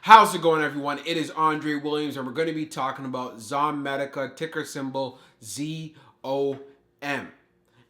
How's it going, everyone? It is Andre Williams, and we're going to be talking about Zomedica, ticker symbol ZOM.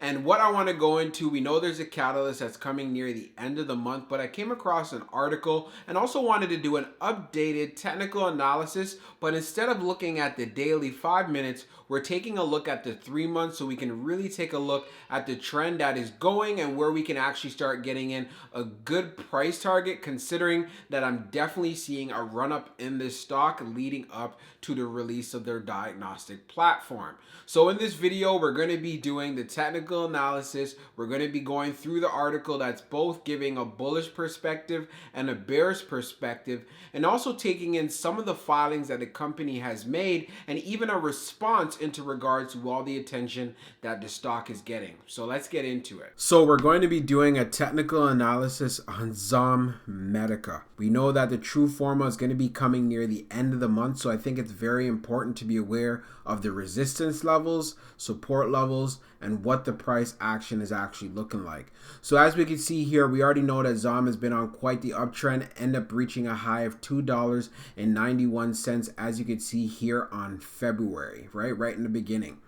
And what I want to go into, we know there's a catalyst that's coming near the end of the month, but I came across an article and also wanted to do an updated technical analysis. But instead of looking at the daily 5 minutes, we're taking a look at the 3 months so we can really take a look at the trend that is going and where we can actually start getting in a good price target, considering that I'm definitely seeing a run up in this stock leading up to the release of their diagnostic platform. So in this video, we're going to be doing the technical analysis. We're going to be going through the article that's both giving a bullish perspective and a bearish perspective, and also taking in some of the filings that the company has made and even a response into regards to all the attention that the stock is getting. So let's get into it. So we're going to be doing a technical analysis on Zomedica. We know that the true forma is going to be coming near the end of the month, so I think it's very important to be aware of the resistance levels, support levels, and what the price action is actually looking like. So as we can see here, we already know that ZOM has been on quite the uptrend, end up reaching a high of $2.91, as you can see here on February, right in the beginning.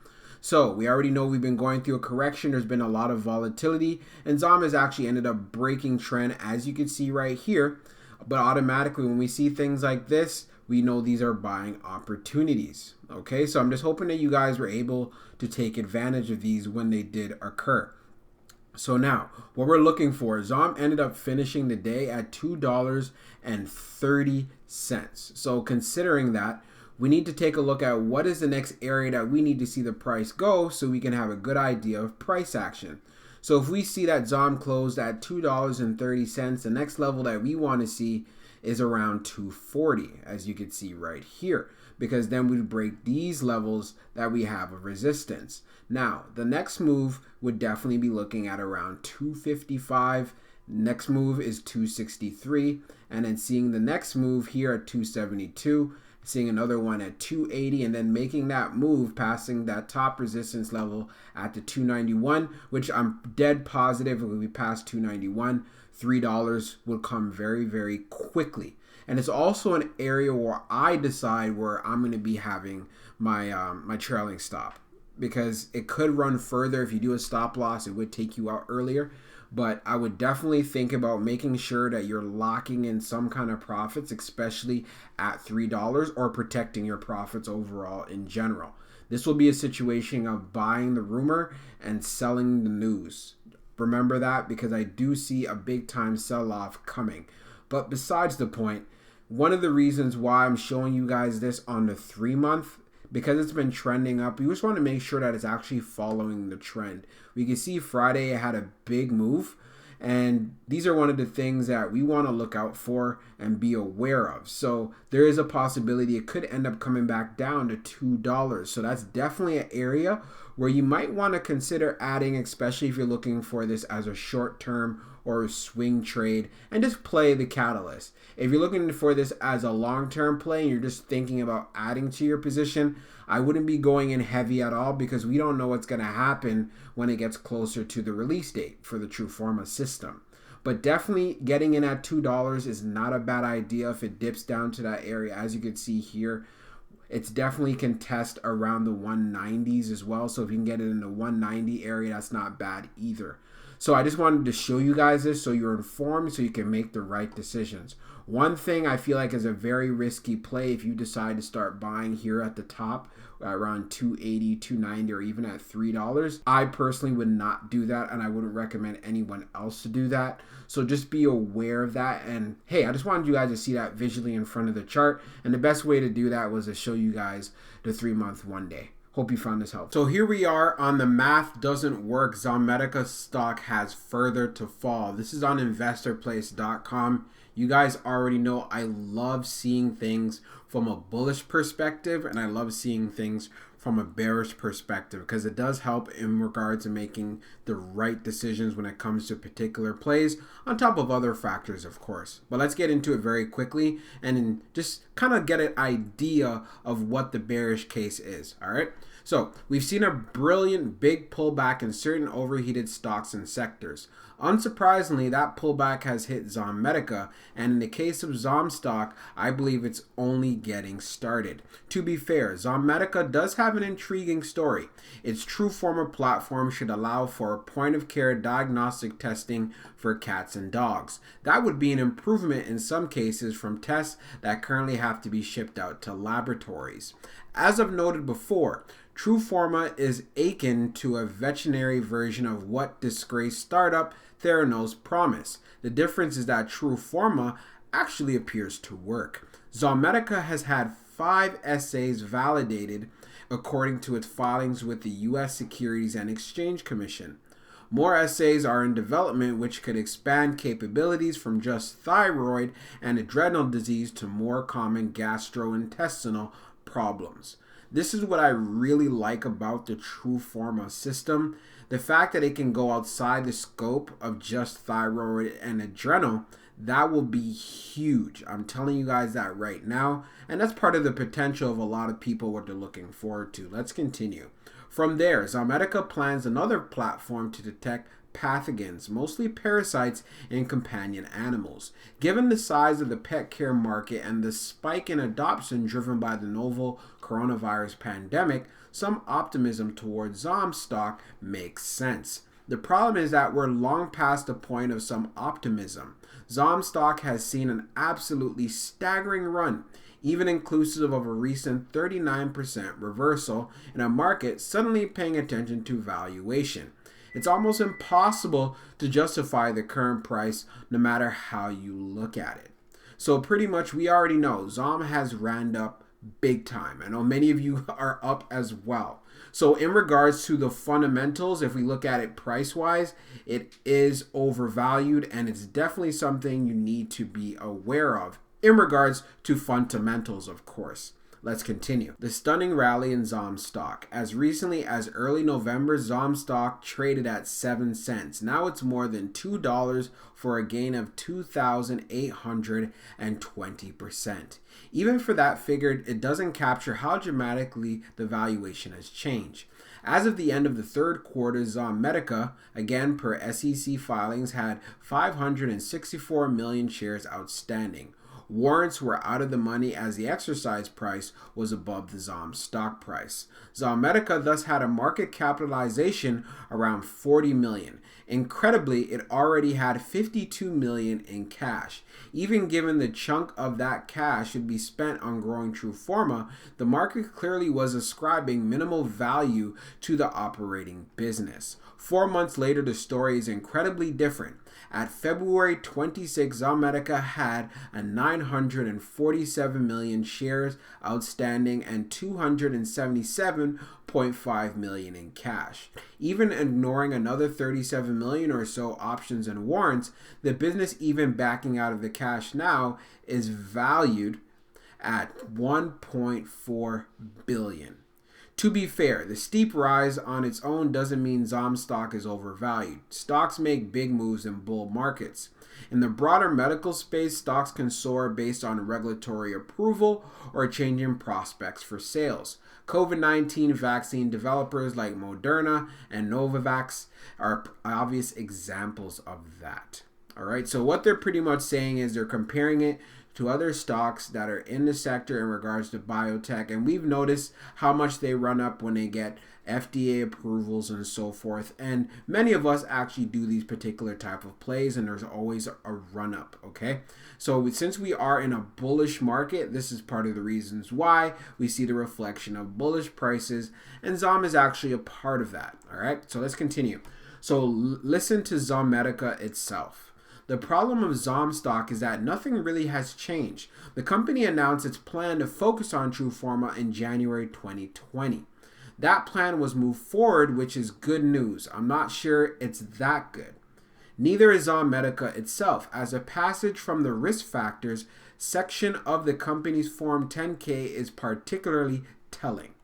So we already know we've been going through a correction. There's been a lot of volatility, and ZOM has actually ended up breaking trend, as you can see right here. But automatically, when we see things like this, we know these are buying opportunities. Okay, so I'm just hoping that you guys were able to take advantage of these when they did occur. So now, what we're looking for, ZOM ended up finishing the day at $2.30. So considering that, we need to take a look at what is the next area that we need to see the price go so we can have a good idea of price action. So if we see that ZOM closed at $2.30, the next level that we want to see is around $2.40, as you can see right here, because then we break these levels that we have of resistance. Now, the next move would definitely be looking at around $2.55. Next move is $2.63, and then seeing the next move here at $2.72, seeing another one at $2.80, and then making that move, passing that top resistance level at the $2.91, which I'm dead positive when we pass $2.91, $3 will come very, very quickly. And it's also an area where I decide where I'm going to be having my my trailing stop, because it could run further. If you do a stop loss, it would take you out earlier. But I would definitely think about making sure that you're locking in some kind of profits, especially at $3, or protecting your profits overall in general. This will be a situation of buying the rumor and selling the news. Remember that, because I do see a big time sell-off coming. But besides the point, one of the reasons why I'm showing you guys this on the 3 month, because it's been trending up, we just want to make sure that it's actually following the trend. We can see Friday it had a big move, and these are one of the things that we want to look out for and be aware of. So there is a possibility it could end up coming back down to $2. So that's definitely an area where you might want to consider adding, especially if you're looking for this as a short-term or a swing trade, and just play the catalyst. If you're looking for this as a long-term play and you're just thinking about adding to your position, I wouldn't be going in heavy at all, because we don't know what's going to happen when it gets closer to the release date for the true forma system. But definitely getting in at $2 is not a bad idea if it dips down to that area. As you can see here, it's definitely can test around the 190s as well. So if you can get it in the 190 area, that's not bad either. So I just wanted to show you guys this so you're informed, so you can make the right decisions. One thing I feel like is a very risky play, if you decide to start buying here at the top around $2.80, $2.90, or even at $3. I personally would not do that, and I wouldn't recommend anyone else to do that. So just be aware of that. And hey, I just wanted you guys to see that visually in front of the chart, and the best way to do that was to show you guys the 3 month one day. Hope you found this helpful. So here we are on the math doesn't work. Zomedica stock has further to fall. This is on investorplace.com. You guys already know I love seeing things from a bullish perspective, and I love seeing things from a bearish perspective, because it does help in regards to making the right decisions when it comes to particular plays, on top of other factors, of course. But let's get into it very quickly and just kind of get an idea of what the bearish case is. All right. So we've seen a brilliant big pullback in certain overheated stocks and sectors. Unsurprisingly, that pullback has hit Zomedica, and in the case of ZOM stock, I believe it's only getting started. To be fair, Zomedica does have an intriguing story. Its TrueForma platform should allow for point-of-care diagnostic testing for cats and dogs. That would be an improvement in some cases from tests that currently have to be shipped out to laboratories. As I've noted before, TrueForma is akin to a veterinary version of what disgraced startup Theranos promised. The difference is that TrueForma actually appears to work. Zomedica has had 5 assays validated according to its filings with the U.S. Securities and Exchange Commission. More assays are in development which could expand capabilities from just thyroid and adrenal disease to more common gastrointestinal problems. This is what I really like about the TrueForma system. The fact that it can go outside the scope of just thyroid and adrenal, that will be huge. I'm telling you guys that right now. And that's part of the potential of a lot of people what they're looking forward to. Let's continue. From there, Zomedica plans another platform to detect pathogens, mostly parasites in companion animals. Given the size of the pet care market and the spike in adoption driven by the novel coronavirus pandemic, some optimism towards ZOM stock makes sense. The problem is that we're long past the point of some optimism. ZOM stock has seen an absolutely staggering run, even inclusive of a recent 39% reversal in a market suddenly paying attention to valuation. It's almost impossible to justify the current price no matter how you look at it. So pretty much we already know ZOM has ran up big time. I know many of you are up as well. So in regards to the fundamentals, if we look at it price-wise, it is overvalued and it's definitely something you need to be aware of in regards to fundamentals, of course. Let's continue. The stunning rally in ZOM stock. As recently as early November, ZOM stock traded at 7 cents. Now it's more than $2 for a gain of 2,820%. Even for that figure, it doesn't capture how dramatically the valuation has changed. As of the end of the third quarter, Zomedica, again per SEC filings, had 564 million shares outstanding. Warrants were out of the money as the exercise price was above the ZOM stock price. Zomedica thus had a market capitalization around 40 million. Incredibly, it already had 52 million in cash. Even given the chunk of that cash should be spent on growing TrueForma, the market clearly was ascribing minimal value to the operating business. 4 months later, the story is incredibly different. At February 26, Zomedica had a 947 million shares outstanding and 277.5 million in cash. Even ignoring another 37 million or so options and warrants, the business, even backing out of the cash now, is valued at 1.4 billion. To be fair, the steep rise on its own doesn't mean ZOM stock is overvalued. Stocks make big moves in bull markets. In the broader medical space, stocks can soar based on regulatory approval or changing prospects for sales. COVID-19 vaccine developers like Moderna and Novavax are obvious examples of that. All right, so what they're pretty much saying is they're comparing it to other stocks that are in the sector in regards to biotech, and we've noticed how much they run up when they get FDA approvals and so forth, and many of us actually do these particular type of plays, and there's always a run up. Okay, so since we are in a bullish market, this is part of the reasons why we see the reflection of bullish prices, and ZOM is actually a part of that. All right, so let's continue. So listen to Zomedica itself. The problem of ZOM stock is that nothing really has changed. The company announced its plan to focus on TrueForma in January 2020. That plan was moved forward, which is good news. I'm not sure it's that good. Neither is Zomedica itself, as a passage from the risk factors section of the company's Form 10-K is particularly telling.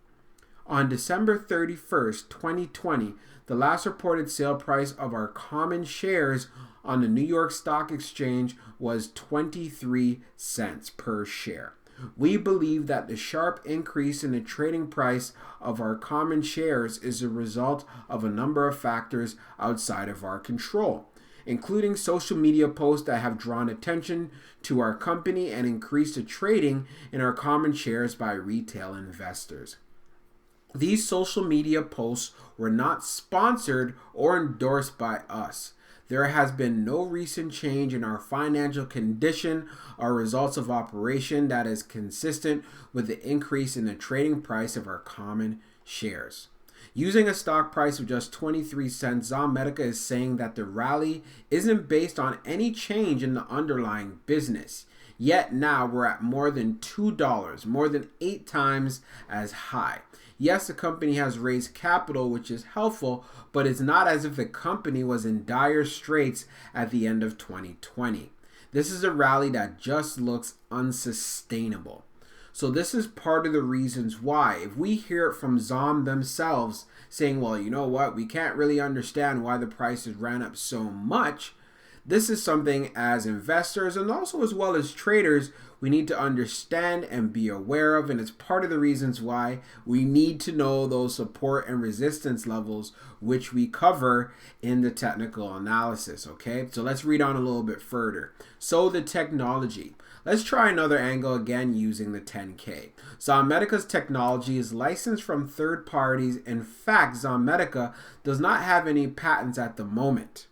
On December 31st, 2020, the last reported sale price of our common shares on the New York Stock Exchange was 23 cents per share. We believe that the sharp increase in the trading price of our common shares is a result of a number of factors outside of our control. including social media posts that have drawn attention to our company and increased the trading in our common shares by retail investors. These social media posts were not sponsored or endorsed by us. There has been no recent change in our financial condition or results of operation that is consistent with the increase in the trading price of our common shares. Using a stock price of just 23 cents, Zomedica is saying that the rally isn't based on any change in the underlying business. Yet now we're at more than $2, more than 8 times as high. Yes, the company has raised capital, which is helpful, but it's not as if the company was in dire straits at the end of 2020. This is a rally that just looks unsustainable. So this is part of the reasons why, if we hear it from ZOM themselves saying, well, you know what, we can't really understand why the prices ran up so much, this is something as investors and also as well as traders we need to understand and be aware of, and it's part of the reasons why we need to know those support and resistance levels which we cover in the technical analysis. Okay, so let's read on a little bit further. So the technology. Let's try another angle again using the 10K. Zomedica's technology is licensed from third parties. In fact, Zomedica does not have any patents at the moment.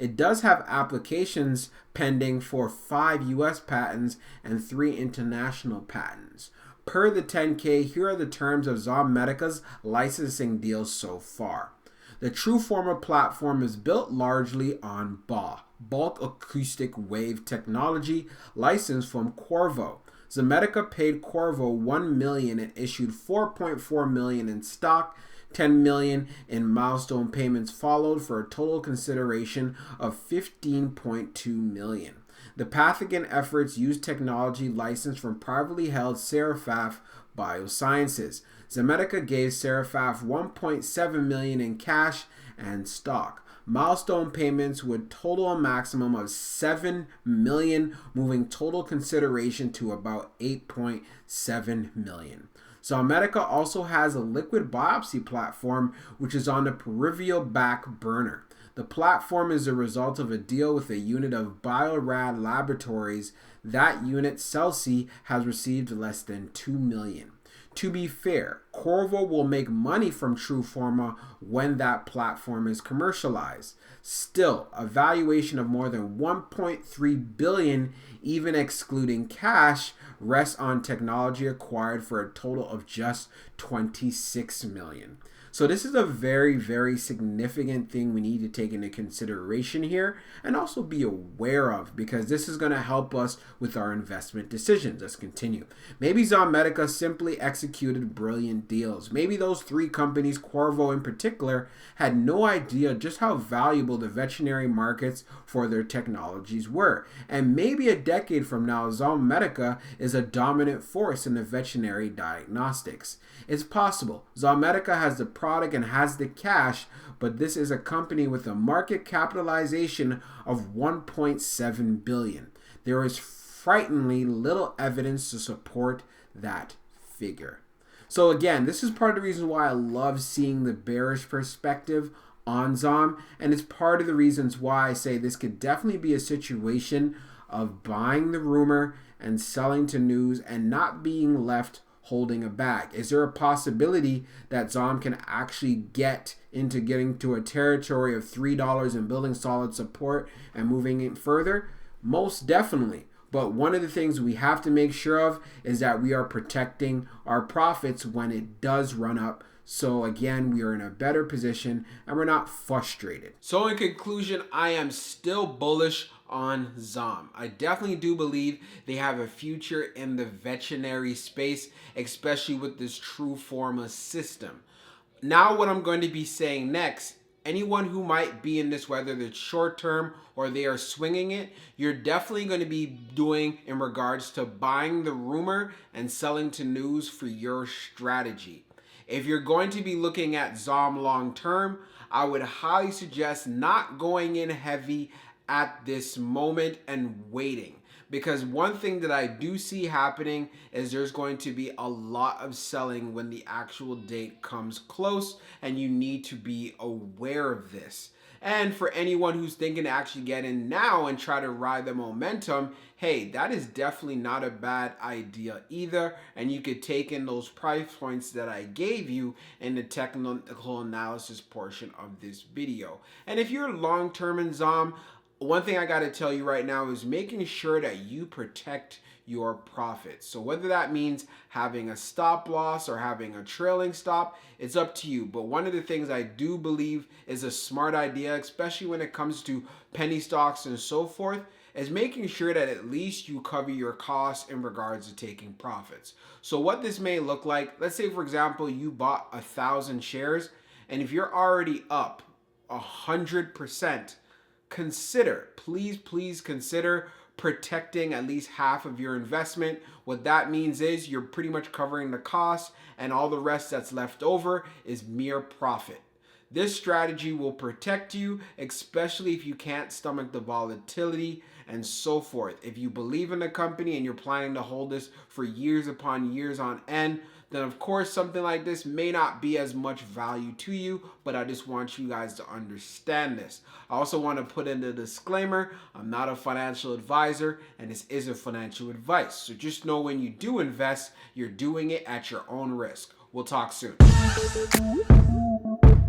It does have applications pending for 5 US patents and 3 international patents. Per the 10K, here are the terms of Zomedica's licensing deals so far. The Trueforma platform is built largely on BAW, bulk acoustic wave technology, licensed from Qorvo. Zomedica paid Qorvo $1 million and issued $4.4 million in stock. $10 million in milestone payments followed for a total consideration of $15.2 million. The pathogen efforts use technology licensed from privately held Seraph Biosciences. Zomedica gave Seraph $1.7 million in cash and stock. Milestone payments would total a maximum of $7 million, moving total consideration to about $8.7 million. Zomedica also has a liquid biopsy platform which is on the peripheral back burner. The platform is a result of a deal with a unit of Biorad Laboratories. That unit, Celsi, has received less than $2 million. To be fair, Qorvo will make money from Trueforma when that platform is commercialized. Still, a valuation of more than $1.3 billion, even excluding cash, rests on technology acquired for a total of just $26 million. So this is a very, very significant thing we need to take into consideration here and also be aware of, because this is going to help us with our investment decisions. Let's continue. Maybe Zomedica simply executed brilliant deals. Maybe those 3 companies, Qorvo in particular, had no idea just how valuable the veterinary markets for their technologies were. And maybe a decade from now, Zomedica is a dominant force in the veterinary diagnostics. It's possible. Zomedica has the product and has the cash, but this is a company with a market capitalization of $1.7 billion. There is frighteningly little evidence to support that figure. So again, this is part of the reason why I love seeing the bearish perspective on ZOM, and it's part of the reasons why I say this could definitely be a situation of buying the rumor and selling to news and not being left holding a bag. Is there a possibility that ZOM can actually get into getting to a territory of $3 and building solid support and moving it further? Most definitely. But one of the things we have to make sure of is that we are protecting our profits when it does run up. So again, we are in a better position and we're not frustrated. So in conclusion, I am still bullish on ZOM. I definitely do believe they have a future in the veterinary space, especially with this Trueforma system. Now what I'm going to be saying next, anyone who might be in this, whether it's short term or they are swinging it, you're definitely going to be doing in regards to buying the rumor and selling to news for your strategy. If you're going to be looking at ZOM long term, I would highly suggest not going in heavy at this moment and waiting. Because one thing that I do see happening is there's going to be a lot of selling when the actual date comes close, and you need to be aware of this. And for anyone who's thinking to actually get in now and try to ride the momentum, hey, that is definitely not a bad idea either. And you could take in those price points that I gave you in the technical analysis portion of this video. And if you're long-term in ZOM, one thing I got to tell you right now is making sure that you protect your profits. So whether that means having a stop loss or having a trailing stop, it's up to you. But one of the things I do believe is a smart idea, especially when it comes to penny stocks and so forth, is making sure that at least you cover your costs in regards to taking profits. So what this may look like, let's say for example, you bought 1,000 shares, and if you're already up 100%, please consider protecting at least half of your investment. What that means is you're pretty much covering the cost, and all the rest that's left over is mere profit. This strategy will protect you, especially if you can't stomach the volatility and so forth. If you believe in the company and you're planning to hold this for years upon years on end, then of course something like this may not be as much value to you, but I just want you guys to understand this. I also want to put in a disclaimer, I'm not a financial advisor and this isn't financial advice. So just know when you do invest, you're doing it at your own risk. We'll talk soon.